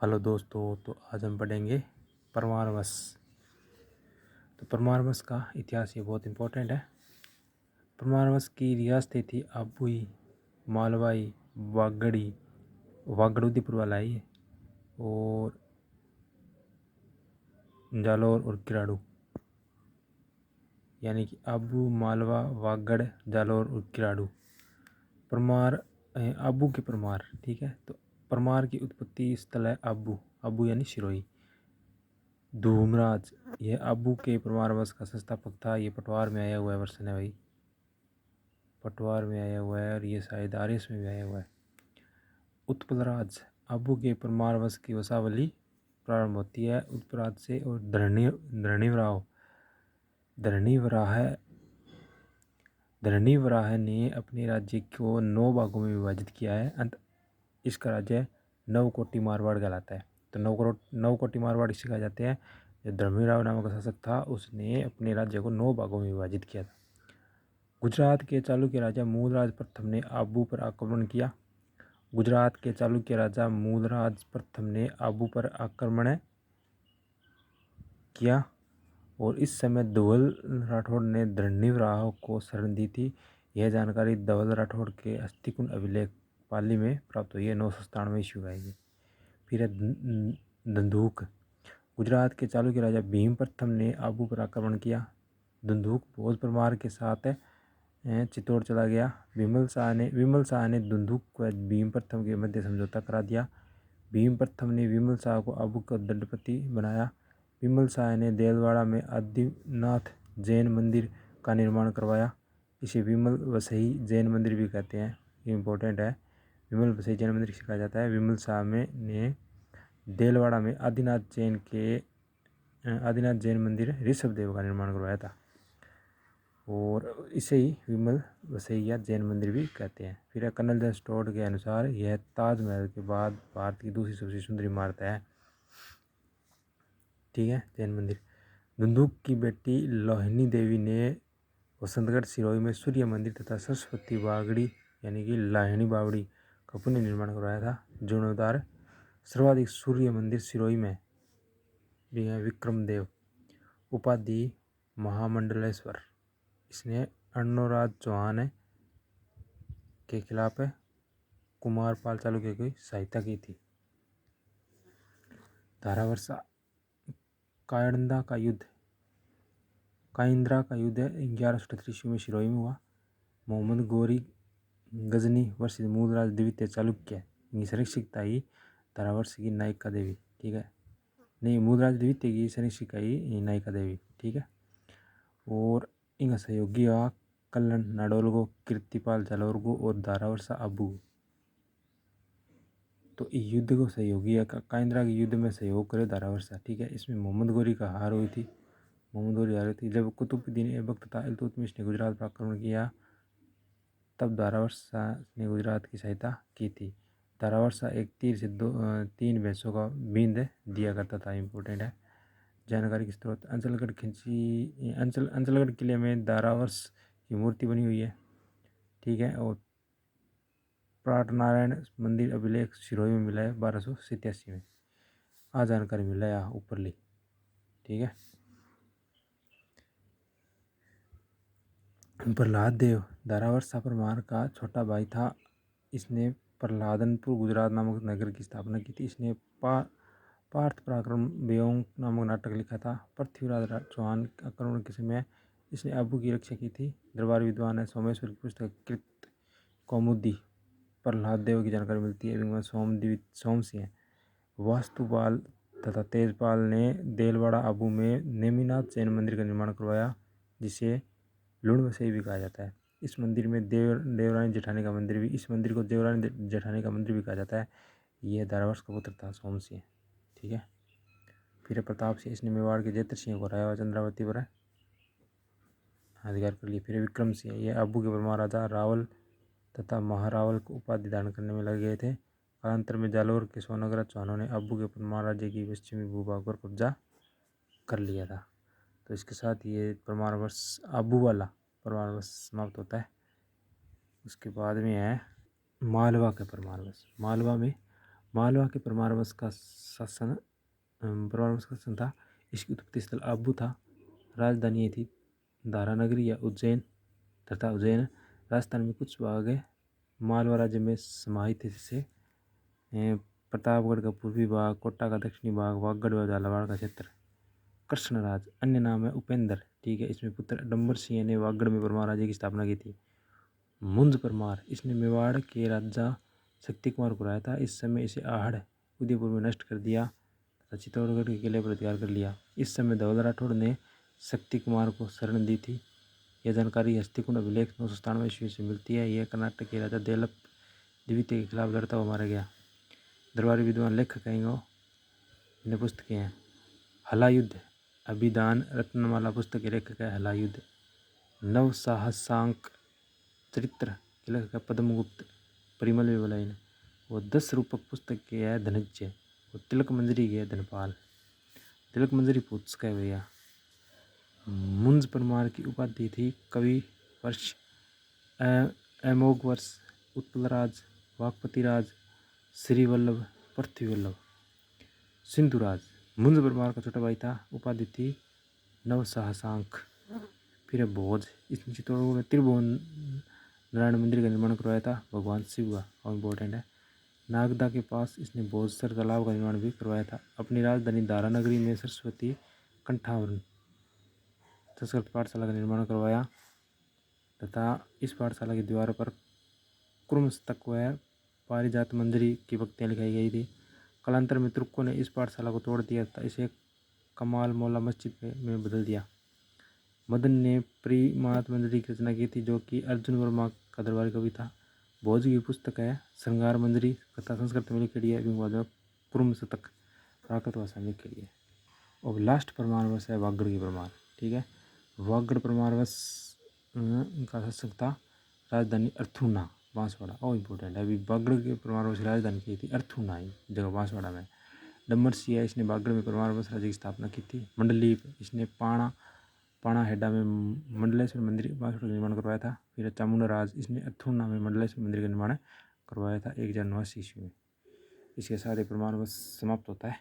Hello दोस्तों, तो आज हम पढ़ेंगे परमार वंश। तो परमार वंश का इतिहास ये बहुत इम्पोर्टेंट है। परमार वंश की रियासतें थी अबुई, मालवाई, वागड़ी, वागड़ुदीपुर वाला है ये, और जालौर और किराड़ू, यानी कि अबू, मालवा, वागड़, जालौर और किराड़ू। परमार अबू के परमार, ठीक है। तो परमार की उत्पत्ति स्थल है अबू, अबू यानी सिरोही। धूमराज ये अबू के परमार वंश का संस्थापक था। ये पटवार में आया हुआ है, वर्षन है भाई, पटवार में आया हुआ है, और ये शायद आर्यस में भी आया हुआ है। उत्पलराज अबू के परमार वंश की वंशावली प्रारंभ होती है उत्पलराज से, और धरणीवराह ने अपने राज्य को 9 भागों में विभाजित किया है। अंत इसका राज्य नवकोटि मारवाड़ कहलाता है। तो नवकोटि मारवाड़ इसे कहा जाते हैं। जो धर्मीराव नामक शासक था, उसने अपने राज्य को 9 भागों में विभाजित किया था। गुजरात के चालुक्य राजा मूलराज प्रथम ने आबू पर आक्रमण किया। गुजरात के चालुक्य राजा मूलराज प्रथम ने आबू पर आक्रमण किया, और इस समय धवल राठौड़ ने धरणीवराह को शरण दी थी। यह जानकारी धवल राठौड़ के अस्थिकुंड अभिलेख पाली में प्राप्त हुई है, 997 ईस्वी का है। फिर है धंधुक। गुजरात के चालुक्य राजा भीम प्रथम ने आबू पर आक्रमण किया। धंधुक भोज परमार के साथ चित्तौड़ चला गया। विमल शाह ने धंधुक व भीम प्रथम के मध्य समझौता करा दिया। भीम प्रथम ने विमल शाह को आबू का दंडपति बनाया। विमल शाह ने देलवाड़ा में आदिनाथ जैन मंदिर का निर्माण करवाया। इसे विमल वसई जैन मंदिर भी कहते हैं, ये इम्पोर्टेंट है। विमल वसई जैन मंदिर कहा जाता है। विमल शाह ने देलवाड़ा में आदिनाथ जैन मंदिर ऋषभ देव का निर्माण करवाया था, और इसे ही विमल वसैया जैन मंदिर भी कहते हैं। फिर कर्नल जॉन स्टोर्ड के अनुसार यह ताजमहल के बाद भारत की दूसरी सबसे सुंदर इमारत है, ठीक है, जैन मंदिर। धंधुक की बेटी लोहिनी देवी ने वसंतगढ़ सिरोही में सूर्य मंदिर तथा सरस्वती बागड़ी यानी कि लाहिनी बावड़ी का पुनः निर्माण करवाया था। जीर्णोद्धार सर्वाधिक सूर्य मंदिर सिरोही में भी है। विक्रमदेव उपाधि महामंडलेश्वर, इसने अर्णोराज चौहान के खिलाफ कुमारपाल चालुक्य की सहायता की थी। धारावर्षा कायंद्रा का युद्ध 1138 ईस्वी में सिरोही में हुआ। मोहम्मद गोरी गजनी वर्षित मूलराज द्वितीय चालुक्य की संरक्षिता ही धारावर्ष की नायिका देवी, ठीक है, नहीं, मूलराज द्वितीय की संरक्षिका ही नायिका देवी, ठीक है। और इनका सहयोगी कल्लन नाडोलगो, कीर्तिपाल जालौरगो और धारावर्षा अबू। तो युद्ध को सहयोगी है, काइंद्रा के युद्ध में सहयोग करे धारावर्षा, ठीक है। इसमें मोहम्मद गोरी का हार हुई थी, जब कुतुबुद्दीन ऐबक तथा इल्तुतमिश ने गुजरात पर आक्रमण किया, तब धारावर्षा ने गुजरात की सहायता की थी। धारावर्षा एक तीर से 3 भैंसों का बींद दिया करता था, इम्पोर्टेंट है। जानकारी के स्रोत अंचलगढ़ किले में धारावर्ष की मूर्ति बनी हुई है, ठीक है। और प्राटनारायण मंदिर अभिलेख सिरोही में मिला है 1287 में। आ जानकारी मिला है ऊपर ली, ठीक है। प्रहलाद देव धारावर्षा परमार का छोटा भाई था। इसने प्रहलादनपुर गुजरात नामक नगर की स्थापना की थी। इसने पार्थ पराक्रम बेओंग नामक नाटक लिखा था। पृथ्वीराज चौहान आक्रमण के समय इसने अबू की रक्षा की थी। दरबार विद्वान है सोमेश्वर की पुस्तक कृत कौमुदी प्रहलाद देव की जानकारी मिलती है। सोमसिंह वास्तुपाल तथा तेजपाल ने देलवाड़ा आबू में नेमिनाथ जैन मंदिर का निर्माण करवाया, जिसे लुणवसई भी कहा जाता है। इस मंदिर में देवरानी जेठानी का मंदिर भी कहा जाता है। यह धारावर्ष का पुत्र था सोमसिंह, ठीक है। फिर प्रताप सिंह, इसने मेवाड़ के जैत्र सिंह को हराया, चंद्रावती पर अधिकार कर लिया। फिर विक्रम सिंह, यह अबू के परमार राजा रावल तथा महारावल को उपाधि धारण करने में लगे गए थे। कालांतर में जालौर के सोनगरा चौहानों ने अबू के परमार राज्य की पश्चिमी भूभाग पर कब्जा कर लिया था। तो इसके साथ ये परमार वंश अबू वाला परमार वंश समाप्त होता है। उसके बाद में है मालवा के परमार वंश। मालवा में मालवा के परमारवश का शासन था। इसकी उत्पत्ति स्थल आबू था। राजधानी थी दारानगरी या उज्जैन तथा उज्जैन राजस्थान में कुछ भाग है मालवा राज्य में समाहित है। जिससे प्रतापगढ़ का पूर्वी भाग, कोटा का दक्षिणी भाग, वागड़ व झालावाड़ का क्षेत्र। कृष्णराज अन्य नाम है उपेंद्र, ठीक है। इसमें पुत्र अडम्बर सिंह ने वागड़ में परमार राज्य की स्थापना की थी। मुंज परमार इसने मेवाड़ के राजा शक्ति कुमार को हराया था। इस समय इसे आहड़ उदयपुर में नष्ट कर दिया तथा चित्तौड़गढ़ के किले पर अधिकार कर लिया। इस समय धवल राठौड़ ने शक्ति कुमार को शरण दी थी। यह जानकारी हस्तिकुंड अभिलेख 997 ईस्वी से मिलती है। यह कर्नाटक के राजा देलप द्वितीय के खिलाफ लड़ता हुआ मारा गया। दरबारी विद्वान लेखक कहेंगे इन्हें पुस्तकें हैं। हलायुद्ध अभिधान रत्नमाला पुस्तक के लेखक है हलायुद्ध। नव साहसांक चरित्र के लेखक है पद्मगुप्त परिमल में बोला इन्हें। वो 10 रूपक पुस्तक के है धनज्य। वो तिलक मंजरी के है धनपाल। तिलक मंजरी पूछ का है भैया। मुंज परमार की उपाधि थी कवि वर्ष, अमोघ वर्ष, उत्पलराज, वाकपतिराज, श्री वल्लभ, पृथ्वी वल्लभ। सिंधुराज मुंज परमार का छोटा भाई था। उपाधि थी नव साहसांक। फिर भोज इसमें चित्तौड़गढ़ में त्रिभुवन नारायण मंदिर का निर्माण करवाया था भगवान शिव का, और इम्पोर्टेंट है। नागदा के पास इसने भोजसर तालाब का निर्माण भी करवाया था। अपनी राजधानी दारानगरी में सरस्वती कंठावरण संस्कृत पाठशाला का निर्माण करवाया तथा इस पाठशाला की दीवार पर कुर्मस्तक व पारिजात मंजरी की पंक्तियाँ लिखाई गई थी। कालांतर में तुर्कों ने इस पाठशाला को तोड़ दिया तथा इसे कमाल मौला मस्जिद में बदल दिया। मदन ने प्रिमात मंजरी की रचना की थी जो कि अर्जुन वर्मा का दरबारी कवि था। भोज की पुस्तक है श्रृंगार मंजरी, कथा संस्कृत में लिखी है, बाद में कुर्म शतक प्राकृत भाषा में लिखी है। और लास्ट परमारवश है वागड़ की परमार, ठीक है। वागड़ परमारवश का शासक था राजधानी अर्थूना बांसवाड़ा, और इम्पोर्टेंट है। अभी वागड़ के परमारवश राजधानी की थी अर्थूना ही जगह बांसवाड़ा में। डम्बर सिंह है इसने वागड़ में परमारवश राज्य की स्थापना की थी। मंडलीप इसने पाणा हेडा में मंडलेश्वर मंदिर बांसवाड़ा का निर्माण करवाया था। फिर चामुंडा राज इसने अर्थूना में मंडलेश्वर मंदिर का निर्माण करवाया था 1089 ईस्वी में। इसके साथ ही परमारवश समाप्त होता है।